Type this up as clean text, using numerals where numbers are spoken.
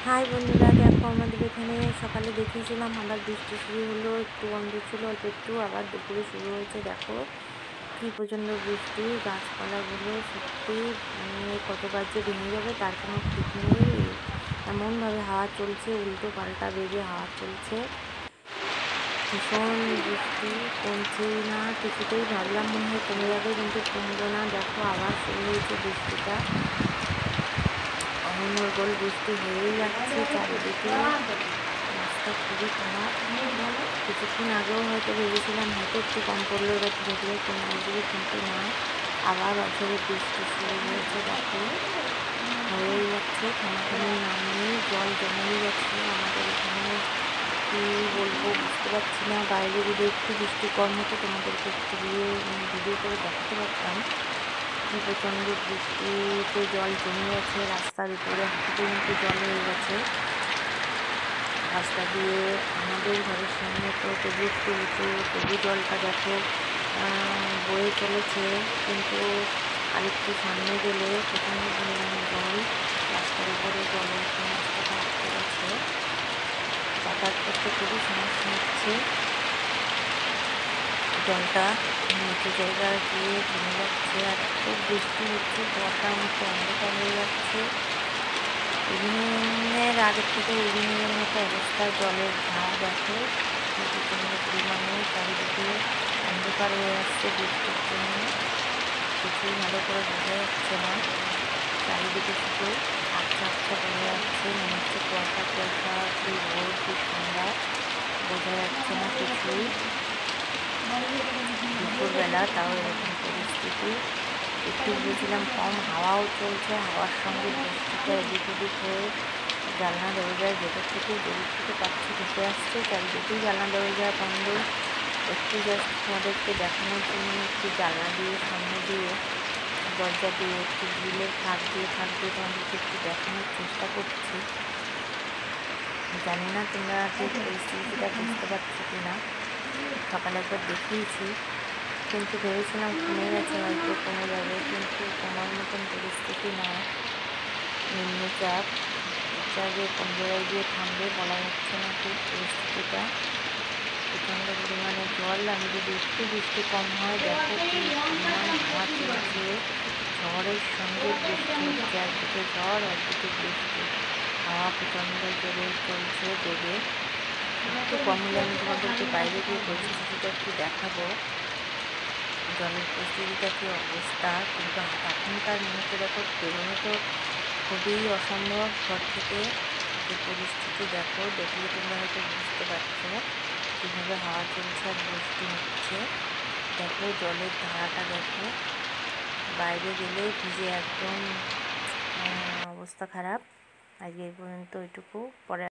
High বন্ধুরা, দেখো আমাদের এখানে সকালে দেখিয়েছিলাম আবার বৃষ্টি শুরু হলো। একটু বন্ধ ছিল অল্প একটু, আবার দুপুরে শুরু হয়েছে। দেখো কি প্রচণ্ড বৃষ্টি, গাছপালাগুলো সত্যি মানে কতবার যে ভেঙে যাবে তার কোনো ঠিক নেই। এমনভাবে হাওয়া চলছে, উল্টো পাল্টা বেগে হাওয়া চলছে। ভীষণ বৃষ্টি, কমছেই না কিছুতেই। ভাবলাম মনে হয় কমে যাবে, কিন্তু কমলো না। দেখো আবার শুরু হয়েছে বৃষ্টিটা, অনর্গল বৃষ্টি হয়েই যাচ্ছে চারিদিকে। রাস্তা খুবই খারাপ। কিছুক্ষণ আগেও হয়তো ভেবেছিলাম হয়তো একটু কম পড়লো, এবার ধীরে ধীরে কমে আসবে, কিন্তু না, আবার অঝরে বৃষ্টি শুরু হয়েছে। দেখো হয়েই যাচ্ছে, থামাথামির নাম নেই, জল জমেই গেছে আমাদের এখানে। কি বলবো বুঝতে পারছি না। বাইরে যদি একটু বৃষ্টি কম হতো তোমাদেরকে একটু গিয়ে ভিডিও করে দেখাতে পারতাম। প্রচণ্ড বৃষ্টিতে জল জমে গেছে, রাস্তার উপরে হাঁটু পর্যন্ত জল হয়ে গেছে। রাস্তা দিয়ে আমাদের ঘরের সামনে তো তবু একটু উঁচু, তবু জলটা দেখো বয়ে চলেছে, কিন্তু আরেকটু সামনে গেলে প্রচণ্ড পরিমাণে জল। রাস্তার উপরে জলের রাস্তাটা আটকে গেছে, যাতায়াত করতে খুবই সমস্যা হচ্ছে। জলটা নিচু জায়গায় গিয়ে জমে যাচ্ছে, আর এত বৃষ্টি হচ্ছে কুয়াশার মতো অন্ধকার হয়ে যাচ্ছে। ইভিনিংয়ের আগের থেকে ইভিনিংয়ের মতো অবস্থা। জলের ধারা দেখো প্রচণ্ড পরিমাণে, চারিদিকে অন্ধকার হয়ে আসছে বৃষ্টির জন্য, কিছুই ভালো করে বোঝা যাচ্ছে না। চারিদিকে শুধু আবছা আবছা বোঝা যাচ্ছে, মনে হচ্ছে কুয়াশা কুয়াশা, কি রোদ কি ঠান্ডা বোঝা যাচ্ছে না কিছুই। দুপুরবেলা তাও এরকম পরিস্থিতি। একটু ভেবেছিলাম কম, হাওয়াও চলছে, হাওয়ার সঙ্গে বৃষ্টিটা এদিক ওদিক হয়ে জানলা দরজার ভেতর থেকে যেদিক থেকে পাচ্ছি ঢুকে আসছে। চারিদিকেই জানলা দরজা বন্ধ। একটু জাস্ট তোমাদেরকে দেখানোর জন্য একটু জানলা দিয়ে সামনে দিয়ে দরজা দিয়ে একটু গ্রিলের ফাঁক দিয়ে তোমাদেরকে একটু দেখানোর চেষ্টা করছি। জানি না তোমরা ঠিক পরিস্থিতিটা বুঝতে পারছো কি না। সকালে একবার দেখিয়েছি, কিন্তু ভেবেছিলাম কমে গেছে, হয়তো কমে যাবে, কিন্তু কমার মতন পরিস্থিতি নয়। নিম্নচাপ যে কোন জায়গায় গিয়ে থামবে বলা যাচ্ছে না ঠিক পরিস্থিতিটা। প্রচণ্ড পরিমাণে জল। আমি যদি একটু বৃষ্টি কম হয়, দেখো কি পরিমাণ হাওয়া চলছে, ঝড়ের সঙ্গে বৃষ্টি হচ্ছে, একদিকে ঝড় একদিকে বৃষ্টি, হাওয়া প্রচণ্ড জোরে চলছে বেগে। একটু কম হলে আমি তোমাদেরকে বাইরে গিয়ে পরিস্থিতিটা একটু দেখাবো, জলের পরিস্থিতিটা কী অবস্থা। কিন্তু এখনকার মুহূর্তে দেখো বেরোনো তো খুবই অসম্ভব ঘর থেকে। যে পরিস্থিতি দেখো, দেখলে তোমরা হয়তো বুঝতে পারছো কীভাবে হাওয়া চলছে আর বৃষ্টি হচ্ছে। দেখো জলের ধারাটা দেখো, বাইরে গেলে ভিজে একদম অবস্থা খারাপ। আজকে এই পর্যন্ত ওইটুকু, পরে